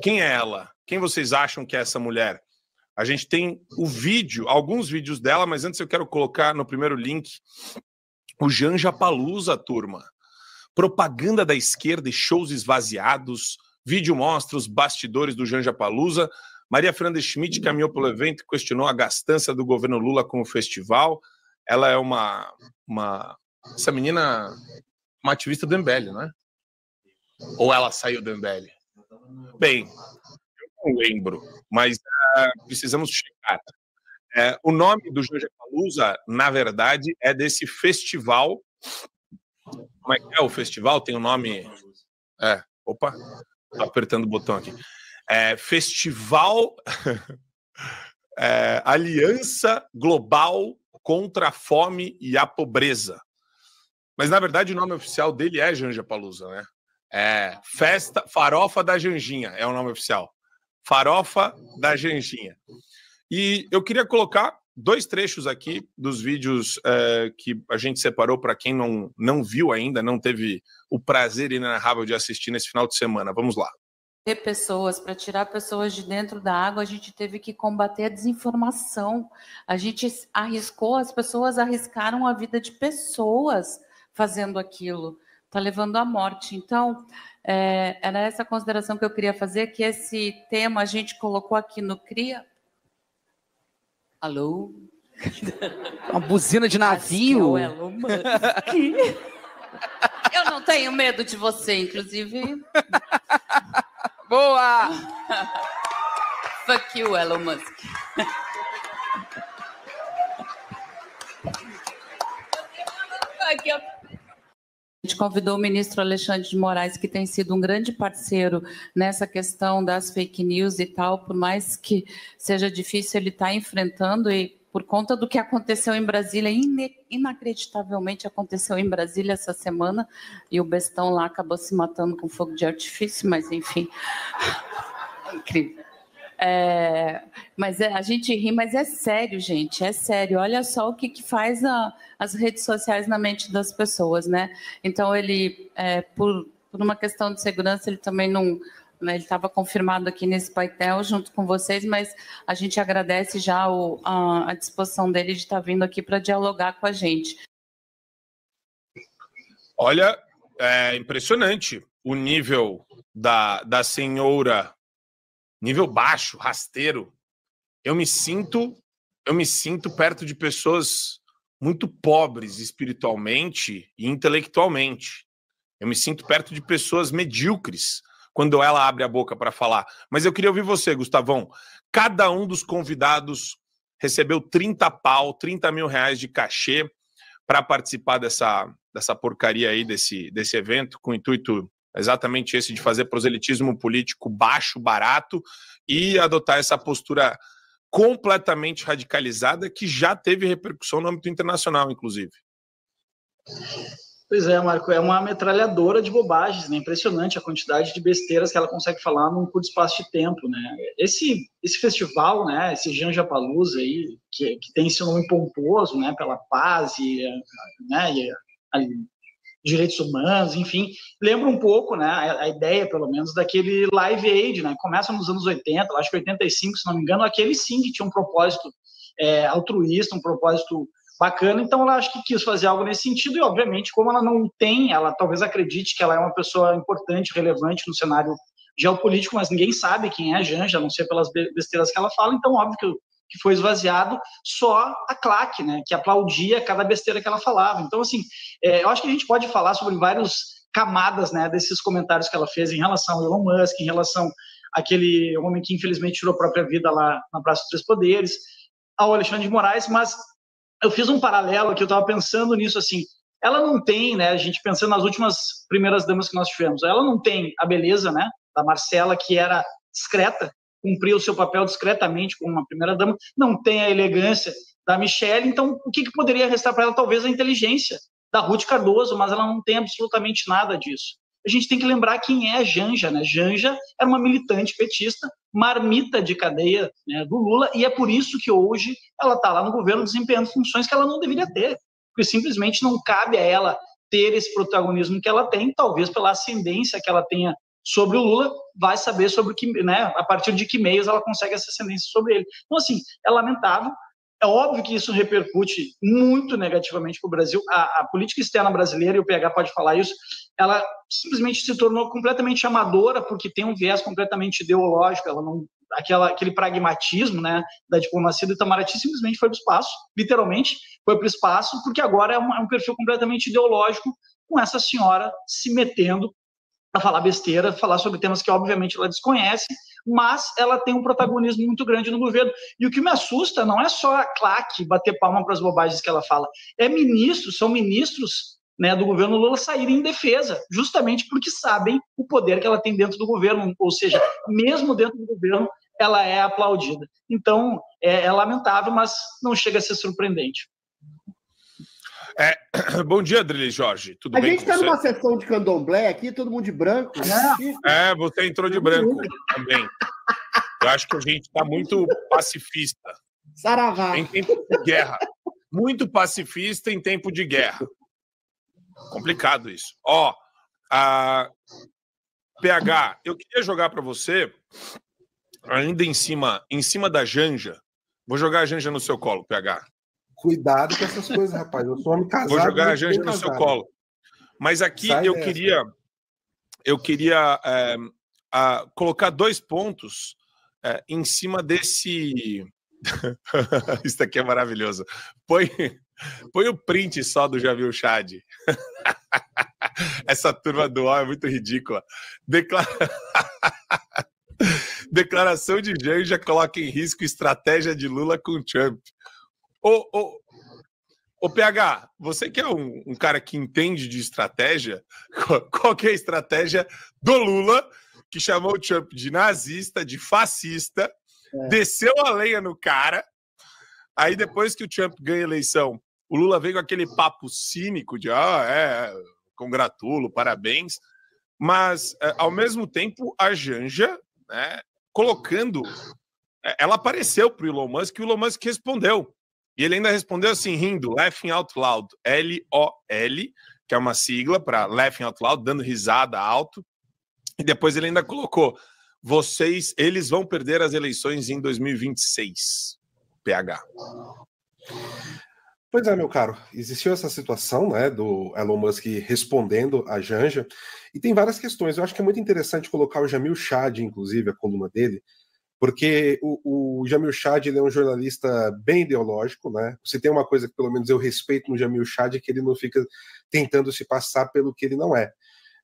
Quem é ela? Quem vocês acham que é essa mulher? A gente tem o vídeo, alguns vídeos dela, mas antes eu quero colocar no primeiro link o Janja Palusa, turma. Propaganda da esquerda e shows esvaziados. Vídeo mostra os bastidores do Janja Palusa. Maria Fernanda Schmidt caminhou pelo evento e questionou a gastança do governo Lula com o festival. Ela é essa menina, uma ativista do MBL, não é? Ou ela saiu do MBL? Bem, eu não lembro, mas precisamos checar. O nome do Janja Palusa, na verdade, é desse festival. Como é que é o festival? Tem o nome... Opa, tô apertando o botão aqui. Festival Aliança Global contra a Fome e a Pobreza. Mas, na verdade, o nome oficial dele é Janja Palusa, né? Festa Farofa da Janjinha é o nome oficial. Farofa da Janjinha. E eu queria colocar 2 trechos aqui dos vídeos que a gente separou para quem não viu ainda, não teve o prazer inenarrável de assistir nesse final de semana. Vamos lá. Pessoas, para tirar pessoas de dentro da água, a gente teve que combater a desinformação. A gente arriscou, as pessoas arriscaram a vida de pessoas fazendo aquilo. Está levando à morte. Então, era essa consideração que eu queria fazer, que esse tema a gente colocou aqui no CRIA. Alô? Uma buzina de navio. Eu não tenho medo de você, inclusive. Boa! Fuck you, Elon Musk. A gente convidou o ministro Alexandre de Moraes, que tem sido um grande parceiro nessa questão das fake news e tal, por mais que seja difícil, ele está enfrentando, e por conta do que aconteceu em Brasília, inacreditavelmente aconteceu em Brasília essa semana, e o bestão lá acabou se matando com fogo de artifício, mas enfim, é incrível. Mas a gente ri, mas é sério, gente, é sério. Olha só o que faz as redes sociais na mente das pessoas, né? Então, ele, por uma questão de segurança, ele também não... Ele estava confirmado aqui nesse painel junto com vocês, mas a gente agradece já a disposição dele de estar vindo aqui para dialogar com a gente. Olha, é impressionante o nível da senhora... Nível baixo, rasteiro. Eu me sinto perto de pessoas muito pobres espiritualmente e intelectualmente. Eu me sinto perto de pessoas medíocres quando ela abre a boca para falar. Mas eu queria ouvir você, Gustavão. Cada um dos convidados recebeu 30 mil reais de cachê para participar dessa porcaria aí, desse evento, com o intuito exatamente esse de fazer proselitismo político baixo, barato, e adotar essa postura completamente radicalizada que já teve repercussão no âmbito internacional, inclusive. Pois é, Marco, é uma metralhadora de bobagens, né? Impressionante a quantidade de besteiras que ela consegue falar num curto espaço de tempo, né? Esse festival, né? Esse Janja Palusa aí, que tem esse nome pomposo, né? Pela paz e direitos humanos, enfim, lembra um pouco, né, a ideia, pelo menos, daquele Live Aid, né, começa nos anos 80, acho que 85, se não me engano, aquele sim que tinha um propósito altruísta, um propósito bacana, então ela acho que quis fazer algo nesse sentido, e obviamente, como ela não tem, ela talvez acredite que ela é uma pessoa importante, relevante no cenário geopolítico, mas ninguém sabe quem é a Janja, a não ser pelas besteiras que ela fala, então óbvio que foi esvaziado só a claque, né, que aplaudia cada besteira que ela falava. Então, assim, eu acho que a gente pode falar sobre várias camadas, né, desses comentários que ela fez em relação ao Elon Musk, em relação àquele homem que infelizmente tirou a própria vida lá na Praça dos Três Poderes, ao Alexandre de Moraes, mas eu fiz um paralelo aqui, eu estava pensando nisso, assim, ela não tem, né, a gente pensando nas últimas primeiras damas que nós tivemos, ela não tem a beleza, né, da Marcela, que era discreta, cumpriu o seu papel discretamente como uma primeira-dama, não tem a elegância da Michelle, então o que poderia restar para ela? Talvez a inteligência da Ruth Cardoso, mas ela não tem absolutamente nada disso. A gente tem que lembrar quem é a Janja, né? Janja era uma militante petista, marmita de cadeia, né, do Lula, e é por isso que hoje ela está lá no governo desempenhando funções que ela não deveria ter, porque simplesmente não cabe a ela ter esse protagonismo que ela tem, talvez pela ascendência que ela tenha sobre o Lula, vai saber sobre que, né, a partir de que meios ela consegue essa ascendência sobre ele. Então, assim, é lamentável. É óbvio que isso repercute muito negativamente para o Brasil. A política externa brasileira, e o PH pode falar isso, ela simplesmente se tornou completamente amadora, porque tem um viés completamente ideológico, ela não, aquele pragmatismo, né, da diplomacia do Itamaraty simplesmente foi para o espaço, literalmente foi para o espaço, porque agora é um perfil completamente ideológico, com essa senhora se metendo a falar besteira, falar sobre temas que obviamente ela desconhece, mas ela tem um protagonismo muito grande no governo. E o que me assusta não é só a claque bater palma para as bobagens que ela fala, são ministros, né, do governo Lula saírem em defesa, justamente porque sabem o poder que ela tem dentro do governo, ou seja, mesmo dentro do governo, ela é aplaudida. Então, é lamentável, mas não chega a ser surpreendente. Bom dia, Adrilei Jorge. Tudo bem? A gente está numa sessão de candomblé aqui, todo mundo de branco. Né? Você entrou de branco também. Eu acho que a gente está muito pacifista. Saravá. Em tempo de guerra. Muito pacifista em tempo de guerra. Complicado isso. PH, eu queria jogar para você, ainda em cima da Janja. Vou jogar a Janja no seu colo, PH. Cuidado com essas coisas, rapaz. Eu sou homem casado. Vou jogar a Janja no seu colo. Mas aqui eu queria colocar 2 pontos em cima desse... Isso aqui é maravilhoso. Põe o print só do Jamil Chad. Essa turma do UOL é muito ridícula. Declaração de Janja coloca em risco estratégia de Lula com Trump. Ô PH, você que é um cara que entende de estratégia, qual que é a estratégia do Lula, que chamou o Trump de nazista, de fascista, desceu a lenha no cara, aí depois que o Trump ganha a eleição, o Lula veio com aquele papo cínico de congratulo, parabéns, mas ao mesmo tempo a Janja, né, colocando, ela apareceu para o Elon Musk e o Elon Musk respondeu. E ele ainda respondeu assim, rindo, laughing out loud, L-O-L, que é uma sigla para laughing out loud, dando risada alto. E depois ele ainda colocou, eles vão perder as eleições em 2026, PH. Pois é, meu caro, existiu essa situação, né, do Elon Musk respondendo a Janja, e tem várias questões. Eu acho que é muito interessante colocar o Jamil Chad, inclusive, a coluna dele, porque o Jamil Chad, ele é um jornalista bem ideológico, né? Se tem uma coisa que pelo menos eu respeito no Jamil Chad é que ele não fica tentando se passar pelo que ele não é.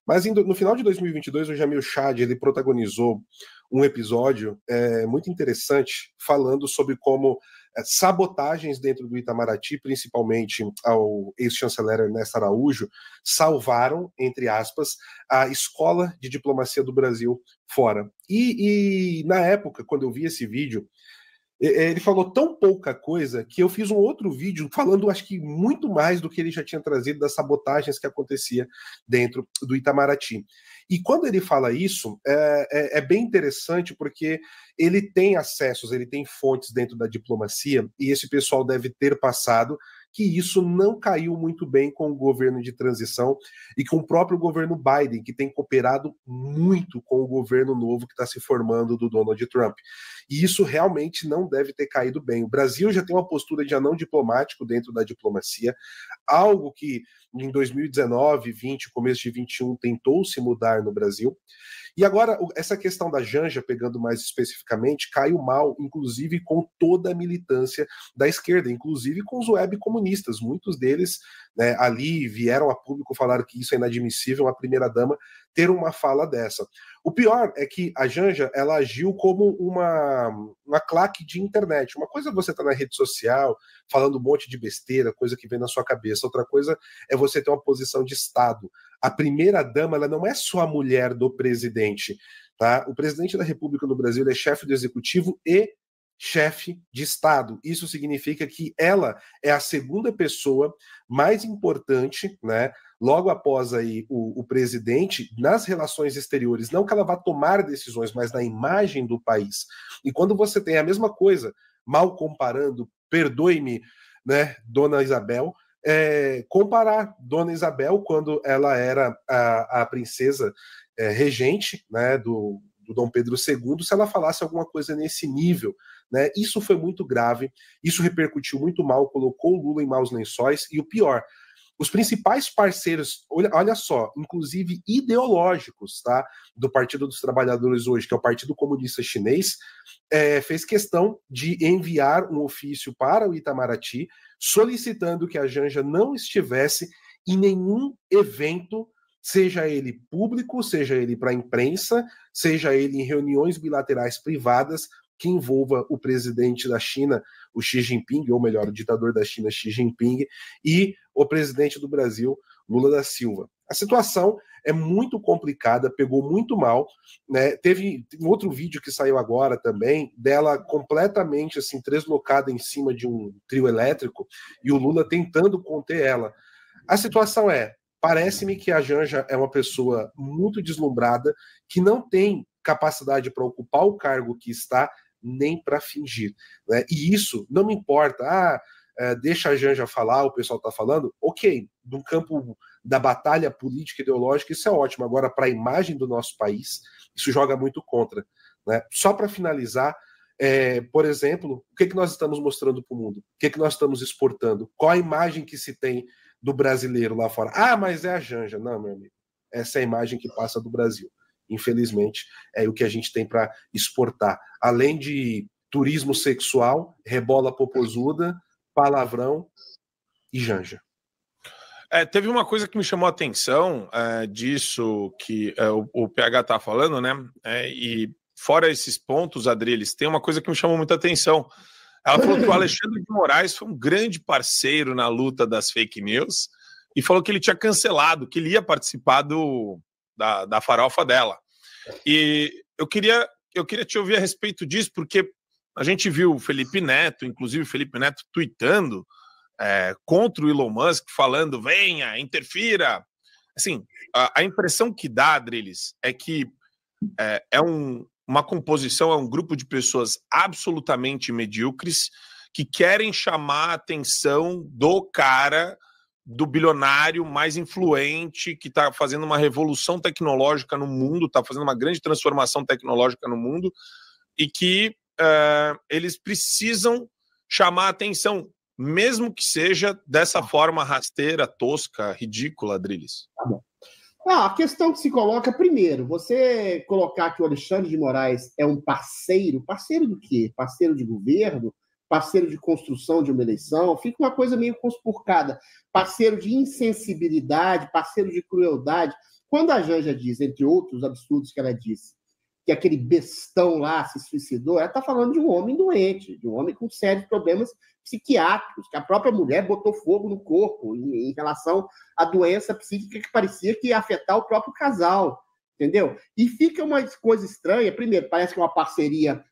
Mas no final de 2022, o Jamil Chad, ele protagonizou um episódio muito interessante falando sobre como sabotagens dentro do Itamaraty, principalmente ao ex-chanceler Ernesto Araújo, salvaram, entre aspas, a Escola de Diplomacia do Brasil fora. E na época, quando eu vi esse vídeo, ele falou tão pouca coisa que eu fiz um outro vídeo falando, acho que muito mais do que ele já tinha trazido das sabotagens que acontecia dentro do Itamaraty. E quando ele fala isso, é bem interessante porque ele tem acessos, ele tem fontes dentro da diplomacia e esse pessoal deve ter passado que isso não caiu muito bem com o governo de transição e com o próprio governo Biden, que tem cooperado muito com o governo novo que está se formando do Donald Trump. E isso realmente não deve ter caído bem. O Brasil já tem uma postura de anão diplomático dentro da diplomacia, algo que em 2019, 20, começo de 21, tentou se mudar no Brasil. E agora, essa questão da Janja, pegando mais especificamente, caiu mal, inclusive com toda a militância da esquerda, inclusive com os web comunistas. Muitos deles, né, ali vieram a público falar que isso é inadmissível, a primeira-dama ter uma fala dessa. O pior é que a Janja, ela agiu como uma claque de internet. Uma coisa é você estar na rede social, falando um monte de besteira, coisa que vem na sua cabeça. Outra coisa é você ter uma posição de Estado. A primeira-dama, ela não é só a mulher do presidente, tá? O presidente da República no Brasil é chefe do executivo e chefe de Estado. Isso significa que ela é a segunda pessoa mais importante, né, logo após aí o presidente, nas relações exteriores. Não que ela vá tomar decisões, mas na imagem do país. E quando você tem a mesma coisa, mal comparando, perdoe-me, né, Dona Isabel, comparar Dona Isabel, quando ela era a princesa regente, né, do Dom Pedro II, se ela falasse alguma coisa nesse nível, né? Isso foi muito grave, isso repercutiu muito mal, colocou o Lula em maus lençóis, e o pior, os principais parceiros, olha só, inclusive ideológicos, tá, do Partido dos Trabalhadores hoje, que é o Partido Comunista Chinês, fez questão de enviar um ofício para o Itamaraty solicitando que a Janja não estivesse em nenhum evento, seja ele público, seja ele para a imprensa, seja ele em reuniões bilaterais privadas que envolva o presidente da China, o Xi Jinping, ou melhor, o ditador da China, Xi Jinping, e o presidente do Brasil, Lula da Silva. A situação é muito complicada, pegou muito mal, né? Teve um outro vídeo que saiu agora também, dela completamente assim, deslocada em cima de um trio elétrico, e o Lula tentando conter ela. A situação parece-me que a Janja é uma pessoa muito deslumbrada, que não tem capacidade para ocupar o cargo que está, nem para fingir, né? E isso não me importa, deixa a Janja falar, o pessoal está falando, ok, no campo da batalha política e ideológica isso é ótimo, agora para a imagem do nosso país, isso joga muito contra, né? Só para finalizar, por exemplo, o que nós estamos mostrando para o mundo? O que nós estamos exportando? Qual a imagem que se tem do brasileiro lá fora? Mas é a Janja. Não, meu amigo, essa é a imagem que passa do Brasil. Infelizmente, é o que a gente tem para exportar. Além de turismo sexual, rebola popozuda, palavrão e Janja. Teve uma coisa que me chamou a atenção disso que o PH está falando, né? E fora esses pontos, Adriles, tem uma coisa que me chamou muita atenção. Ela falou que o Alexandre de Moraes foi um grande parceiro na luta das fake news e falou que ele tinha cancelado, que ele ia participar da farofa dela. E eu queria te ouvir a respeito disso, porque a gente viu o Felipe Neto, inclusive o Felipe Neto tweetando contra o Elon Musk, falando, venha, interfira. Assim, a impressão que dá, Adriles, é que uma composição, é um grupo de pessoas absolutamente medíocres que querem chamar a atenção do cara, do bilionário mais influente, que está fazendo uma revolução tecnológica no mundo, está fazendo uma grande transformação tecnológica no mundo, e que eles precisam chamar a atenção, mesmo que seja dessa forma rasteira, tosca, ridícula, Adriles. Tá bom. A questão que se coloca, primeiro, você colocar que o Alexandre de Moraes é um parceiro do quê? Parceiro de governo? Parceiro de construção de uma eleição? Fica uma coisa meio conspurcada. Parceiro de insensibilidade, parceiro de crueldade. Quando a Janja diz, entre outros absurdos que ela disse, que aquele bestão lá se suicidou, ela está falando de um homem doente, de um homem com sérios problemas psiquiátricos, que a própria mulher botou fogo no corpo em relação à doença psíquica que parecia que ia afetar o próprio casal, entendeu? E fica uma coisa estranha. Primeiro, parece que é uma parceria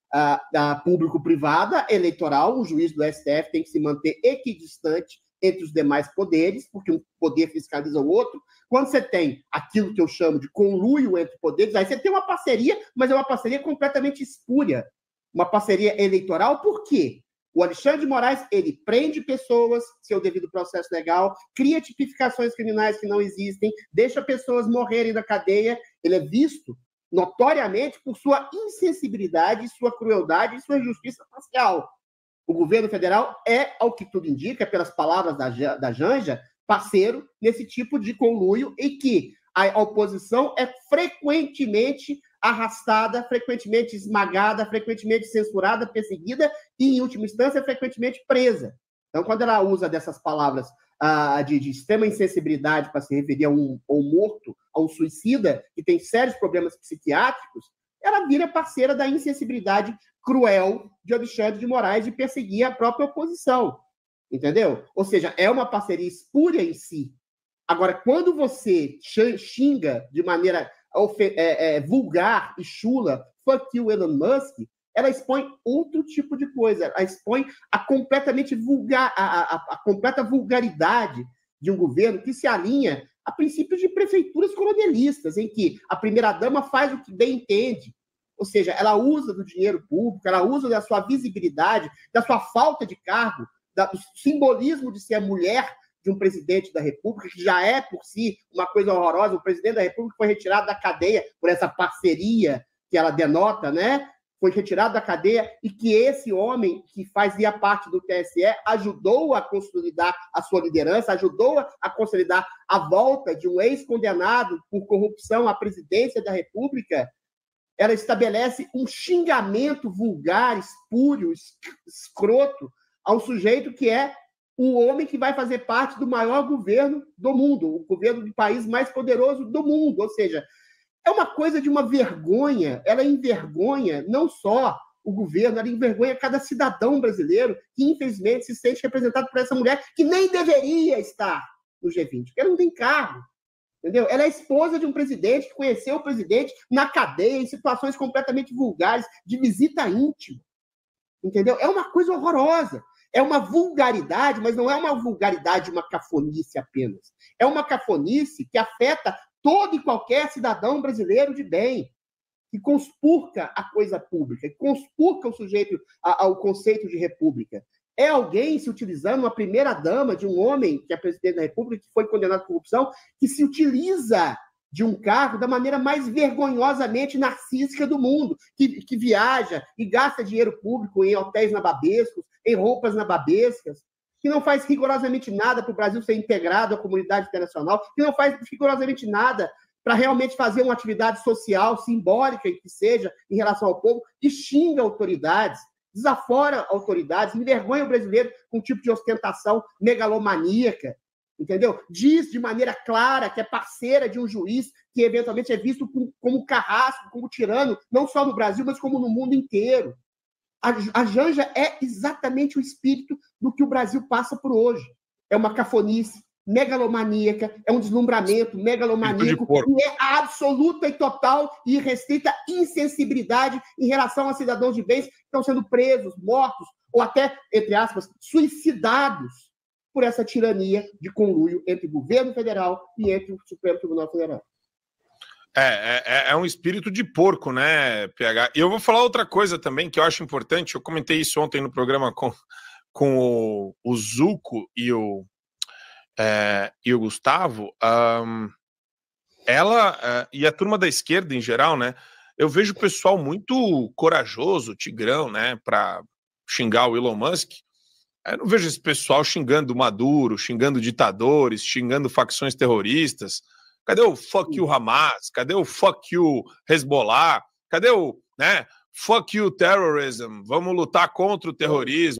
público-privada, eleitoral. O juiz do STF tem que se manter equidistante entre os demais poderes, porque um poder fiscaliza o outro. Quando você tem aquilo que eu chamo de conluio entre poderes, aí você tem uma parceria, mas é uma parceria completamente espúria. Uma parceria eleitoral, por quê? O Alexandre de Moraes, ele prende pessoas, seu devido processo legal, cria tipificações criminais que não existem, deixa pessoas morrerem na cadeia. Ele é visto notoriamente por sua insensibilidade, sua crueldade e sua justiça parcial. O governo federal é, ao que tudo indica, pelas palavras da Janja, parceiro nesse tipo de conluio, e que a oposição é frequentemente arrastada, frequentemente esmagada, frequentemente censurada, perseguida e, em última instância, frequentemente presa. Então, quando ela usa dessas palavras de extrema insensibilidade para se referir a um morto, a um suicida que tem sérios problemas psiquiátricos, ela vira parceira da insensibilidade cruel de Alexandre de Moraes de perseguir a própria oposição. Entendeu? Ou seja, é uma parceria espúria em si. Agora, quando você xinga de maneira vulgar e chula, fuck you, Elon Musk, ela expõe outro tipo de coisa. Ela expõe a completa vulgaridade de um governo que se alinha a princípios de prefeituras coronelistas, em que a primeira-dama faz o que bem entende. Ou seja, ela usa do dinheiro público, ela usa da sua visibilidade, da sua falta de cargo, do simbolismo de ser mulher de um presidente da República, que já é por si uma coisa horrorosa. O presidente da República foi retirado da cadeia por essa parceria que ela denota, né? Foi retirado da cadeia, e que esse homem que fazia parte do TSE ajudou a consolidar a sua liderança, ajudou a consolidar a volta de um ex-condenado por corrupção à presidência da República. Ela estabelece um xingamento vulgar, espúrio, escroto, ao sujeito que é o homem que vai fazer parte do maior governo do mundo, o governo do país mais poderoso do mundo. Ou seja, é uma coisa de uma vergonha. Ela envergonha não só o governo, ela envergonha cada cidadão brasileiro que, infelizmente, se sente representado por essa mulher que nem deveria estar no G20, porque ela não tem cargo. Entendeu? Ela é esposa de um presidente que conheceu o presidente na cadeia, em situações completamente vulgares, de visita íntima. Entendeu? É uma coisa horrorosa. É uma vulgaridade, mas não é uma vulgaridade, uma cafonice apenas. É uma cafonice que afeta todo e qualquer cidadão brasileiro de bem, que conspurca a coisa pública, que conspurca o sujeito ao conceito de república. É alguém se utilizando, uma primeira-dama de um homem que é presidente da República, que foi condenado por corrupção, que se utiliza de um cargo da maneira mais vergonhosamente narcísica do mundo, que viaja e gasta dinheiro público em hotéis nababescos, em roupas nababescas, que não faz rigorosamente nada para o Brasil ser integrado à comunidade internacional, que não faz rigorosamente nada para realmente fazer uma atividade social simbólica que seja em relação ao povo, e xinga autoridades, desafora autoridades, envergonha o brasileiro com um tipo de ostentação megalomaníaca, entendeu? Diz de maneira clara que é parceira de um juiz que eventualmente é visto como carrasco, como tirano, não só no Brasil, mas como no mundo inteiro. A Janja é exatamente o espírito do que o Brasil passa por hoje. É uma cafonice megalomaníaca, é um deslumbramento megalomaníaco, e é a absoluta e total e irrestrita insensibilidade em relação a cidadãos de bens que estão sendo presos, mortos, ou até, entre aspas, suicidados por essa tirania de conluio entre o governo federal e entre o Supremo Tribunal Federal. É um espírito de porco, né, PH? E eu vou falar outra coisa também que eu acho importante. Eu comentei isso ontem no programa com o Zuco e o Gustavo. Ela e a turma da esquerda em geral, né? Eu vejo o pessoal muito corajoso, tigrão, né, para xingar o Elon Musk. Eu não vejo esse pessoal xingando Maduro, xingando ditadores, xingando facções terroristas. Cadê o fuck you Hamas? Cadê o fuck you Hezbollah? Cadê o, né, fuck you terrorism? Vamos lutar contra o terrorismo.